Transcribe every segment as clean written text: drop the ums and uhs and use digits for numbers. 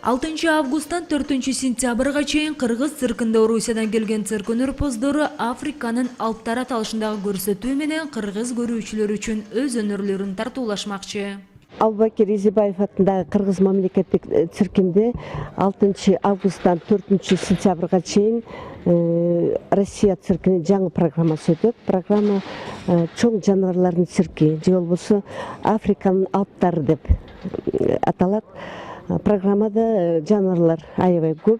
6 августтан 4 сентябрга чейин Кыргыз циркында Орусиядан келген цирк өнөрпоздору Африканын Алптары аталышындагы көрсөтүү менен кыргыз көрүүчүлөр үчүн өз өнөрлөрүн тартуулашмакчы. Албакир Изибаев атындагы Кыргыз мамлекеттик циркинде 6 августтан 4 сентябрга чейин Россия циркинин жаңы программасы өтөт. Программа чоң жаныбарлардын цирки, же болбосо Африканын Алптары деп аталат. Программада жанрлар аябай көп.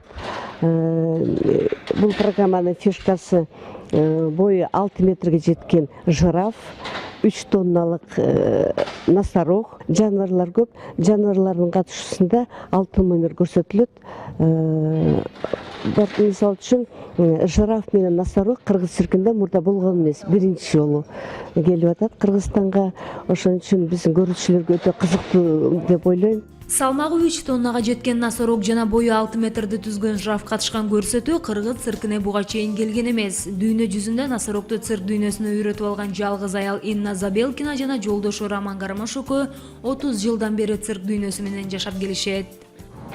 Бул программанын фишкасы бою 6 метрге жеткен жираф, 3 тонналык носорог, жанрлар көп. Жанрлардын катышуусунда алтын номер көрсөтүлөт. Мисалы үчүн жираф менен носорог кыргыз циркинде мурда болгон эмес, биринчи жолу келип атат Кыргызстанга. Ошон үчүн биздин көрүүчүлөргө өтө кызыктуу деп ойлойм. Салмагы 3 тоннага жеткен носорог жана бою 6 метрди түзгөн жираф катышкан көрсөтүү кыргыз циркине буга чейин келген эмес. Дүйнө жүзүндө носорогду цирк дүйнөсүнө үйрөтүп алган жалгыз аял Инна Забелкина жана жолдошу Роман Гармашуку 30 жылдан бери цирк дүйнөсү менен жашап келишет.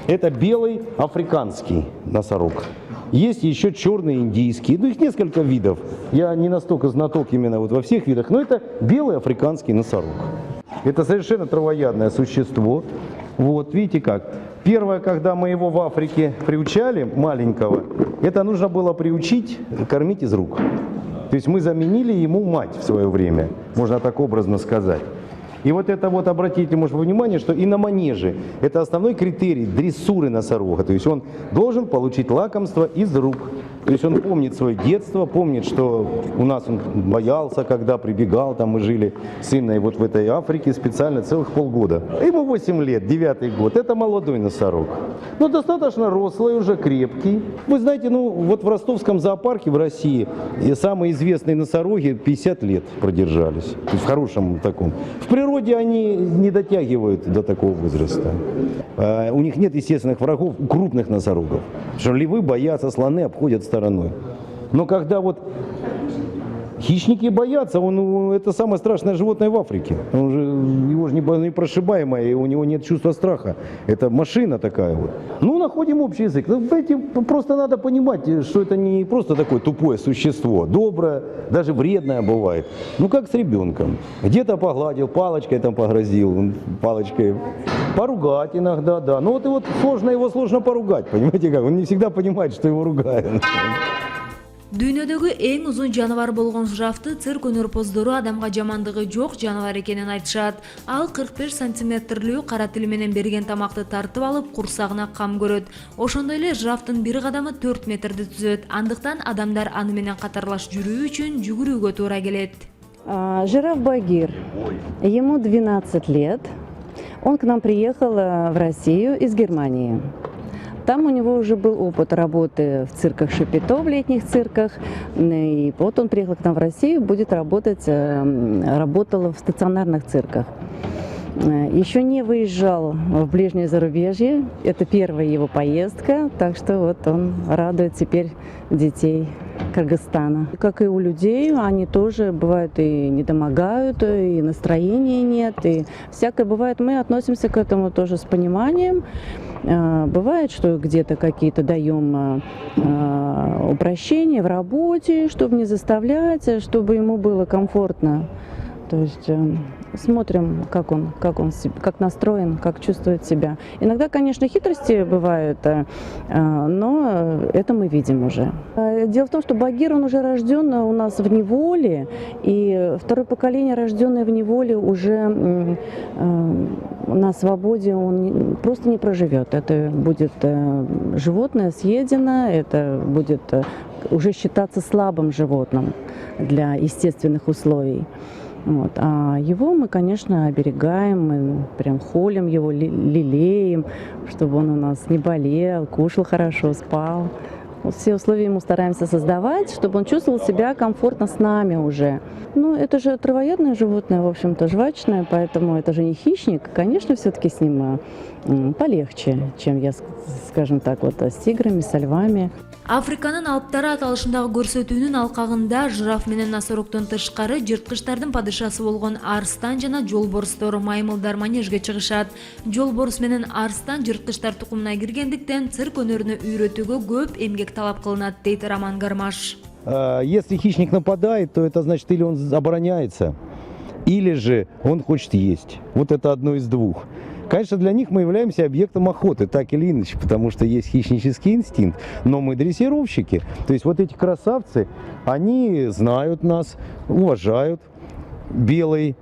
Это белый африканский носорог. Есть еще черный индийский. Ну, их несколько видов. Я не настолько знаток именно вот во всех видах, но это белый африканский носорог. Это совершенно травоядное существо. Вот, видите как. Первое, когда мы его в Африке приучали, маленького, это нужно было приучить кормить из рук. То есть мы заменили ему мать в свое время, можно так образно сказать. И вот это вот, обратите, может, внимание, что и на манеже это основной критерий дрессуры носорога. То есть он должен получить лакомство из рук. То есть он помнит свое детство, помнит, что у нас он боялся, когда прибегал, там мы жили с Инной вот в этой Африке специально целых полгода. Ему 8 лет, 9-й год, это молодой носорог. Но достаточно рослый, уже крепкий. Вы знаете, ну вот в Ростовском зоопарке в России самые известные носороги 50 лет продержались. То есть в хорошем таком. В природе они не дотягивают до такого возраста. У них нет естественных врагов, у крупных носорогов. Потому что львы боятся, слоны обходят стороной. Но когда вот хищники боятся, это самое страшное животное в Африке. Его же непрошибаемое, и у него нет чувства страха. Это машина такая вот. Ну, находим общий язык. Просто надо понимать, что это не просто такое тупое существо. Доброе, даже вредное бывает. Ну, как с ребенком. Где-то погладил, палочкой там погрозил, палочкой. Поругать иногда, да. Ну, вот его сложно поругать, понимаете как? Он не всегда понимает, что его ругают. Дүйнөдөгү эң узун жаныбар болгон жирафты цирк өнөрпоздору адамга жамандыгы жок жаныбар экенин айтышат. Ал 45 сантиметрлүү кара тили менен берген тамакты тартып алып, курсагына кам көрөт. Ошондой эле жирафтын бир кадамы 4 метрди түзөт. Андыктан адамдар аны менен катарлаш жүрүү үчүн жүгүрүүгө туура келет. Жираф Багир, ему 12 лет. Он к нам приехал в Россию из Германии. Там у него уже был опыт работы в цирках Шапито, в летних цирках. И вот он приехал к нам в Россию, будет работать, работал в стационарных цирках. Еще не выезжал в ближнее зарубежье, это первая его поездка, так что вот он радует теперь детей Кыргызстана. Как и у людей, они тоже бывают и недомогают, и настроения нет, и всякое бывает. Мы относимся к этому тоже с пониманием. Бывает, что где-то какие-то даем упрощения в работе, чтобы не заставлять, чтобы ему было комфортно. То есть смотрим, как настроен, как чувствует себя. Иногда, конечно, хитрости бывают, но это мы видим уже. Дело в том, что Багир, он уже рожден у нас в неволе, и второе поколение, рожденное в неволе, уже на свободе он просто не проживет. Это будет животное съедено, это будет уже считаться слабым животным для естественных условий. Вот. А его мы, конечно, оберегаем, мы прям холим его, лелеем, чтобы он у нас не болел, кушал хорошо, спал. Вот все условия ему стараемся создавать, чтобы он чувствовал себя комфортно с нами уже. Ну, это же травоядное животное, в общем-то, жвачное, поэтому это же не хищник. Конечно, все-таки с ним полегче, чем я, скажем так, вот с тиграми, со львами. Африканын Алптары аталышындагы көрсөтүүнүн алкагында жираф менен носорогдон тышкары жырткычтардын падышасы болгон арстан жана жолборстор, маймылдар манежге чыгышат. Жолборс менен арстан жырткычтар тукумуна киргендиктен цирк өнөрүнө үйрөтүүгө көп эмгек талап кылынат, дейт Роман Гармаш. Если хищник нападает, то это значит, или он обороняется, или же он хочет есть. Вот это одно из двух. Конечно, для них мы являемся объектом охоты, так или иначе, потому что есть хищнический инстинкт, но мы дрессировщики. То есть вот эти красавцы, они знают нас, уважают. Белый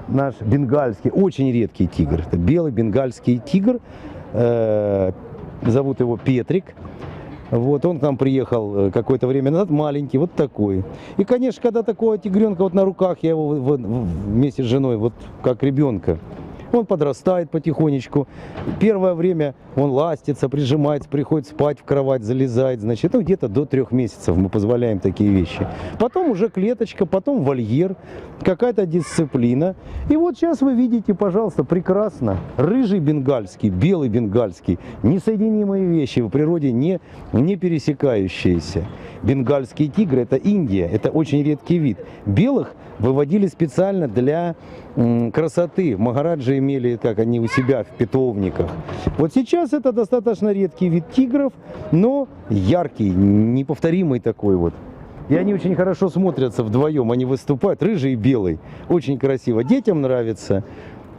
наш бенгальский, очень редкий тигр, это белый бенгальский тигр, зовут его Петрик. Вот он к нам приехал какое-то время назад, маленький, вот такой. И, конечно, когда такого тигренка вот на руках, я его вместе с женой, вот как ребенка, он подрастает потихонечку. Первое время он ластится, прижимается, приходит спать в кровать, залезает. Значит, ну, где-то до 3 месяцев мы позволяем такие вещи. Потом уже клеточка, потом вольер, какая-то дисциплина. И вот сейчас вы видите, пожалуйста, прекрасно. Рыжий бенгальский, белый бенгальский. Несоединимые вещи в природе не пересекающиеся. Бенгальские тигры – это Индия, это очень редкий вид. Белых выводили специально для красоты. Махараджи имели, как они у себя в питомниках. Вот сейчас это достаточно редкий вид тигров, но яркий, неповторимый такой вот. И они очень хорошо смотрятся вдвоем, они выступают, рыжий и белый. Очень красиво. Детям нравится.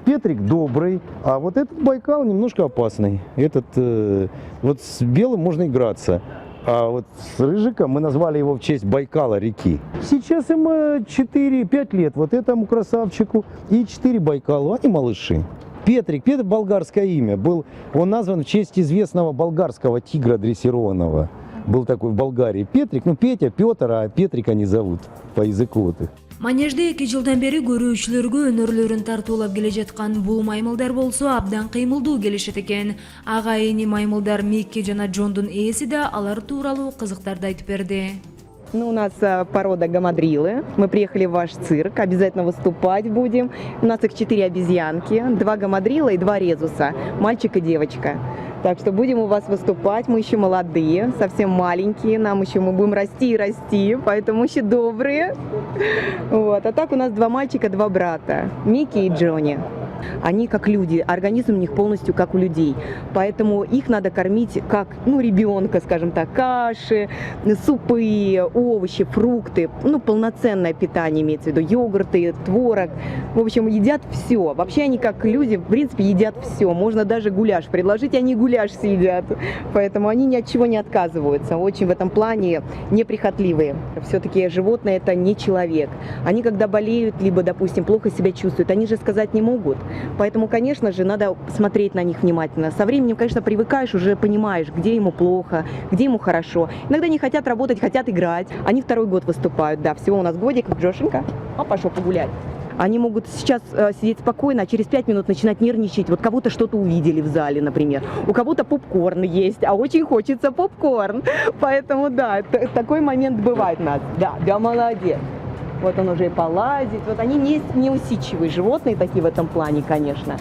Петрик добрый, а вот этот Байкал немножко опасный. Вот с белым можно играться. А вот с рыжиком мы назвали его в честь Байкала, реки. Сейчас им 4-5 лет, вот этому красавчику, и 4 Байкалу, они малыши. Петрик болгарское имя, он назван в честь известного болгарского тигра дрессированного. Был такой в Болгарии. Петрик, Петя, Петр, а Петрик они зовут по языку вот их. Манежде 2 жылдан бери көрүүчүлөргө өнөрлөрүн тартуулап келе жаткан бул маймылдар болсо абдан кыймылдуу келишет экен. Ага эни маймылдар Микки жана Джондун ээси да алар тууралуу кызыктарды айтып берди. У нас порода гамадрилы. Мы приехали в ваш цирк, обязательно выступать будем. У нас их 4 обезьянки, 2 гамадрила и 2 резуса, мальчик и девочка. Так что будем у вас выступать, мы еще молодые, совсем маленькие, мы будем расти и расти, поэтому еще добрые. Вот. А так у нас 2 мальчика, 2 брата, Микки и Джонни. Они как люди, организм у них полностью как у людей, поэтому их надо кормить как, ребенка, скажем так, каши, супы, овощи, фрукты, полноценное питание имеется в виду, йогурты, творог, в общем, едят все. Вообще они как люди, в принципе, едят все, можно даже гуляш предложить, они гуляш съедят, поэтому они ни от чего не отказываются, очень в этом плане неприхотливые. Все-таки животное это не человек, они когда болеют, либо, допустим, плохо себя чувствуют, они же сказать не могут. Поэтому, конечно же, надо смотреть на них внимательно. Со временем, конечно, привыкаешь, уже понимаешь, где ему плохо, где ему хорошо. Иногда не хотят работать, хотят играть. Они 2-й год выступают, да. Всего у нас годик. Джошенька, пошел погулять. Они могут сейчас сидеть спокойно, а через 5 минут начинать нервничать. Вот кого-то что-то увидели в зале, например. У кого-то попкорн есть, а очень хочется попкорн. Поэтому, да, такой момент бывает у нас. Да, молодец. Вот он уже и полазит. Вот они не усидчивые животные такие в этом плане, конечно.